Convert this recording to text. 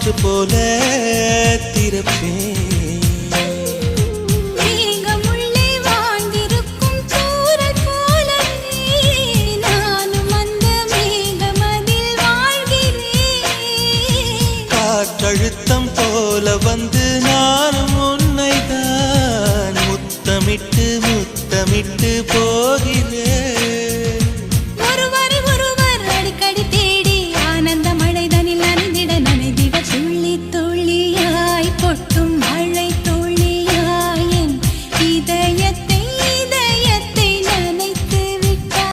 காற்று போல திறப்பேன். காற்றழுத்தம் போல வந்து நானும் உன்னை தான் முத்தமிட்டு முத்தமிட்டு போகிறேன்.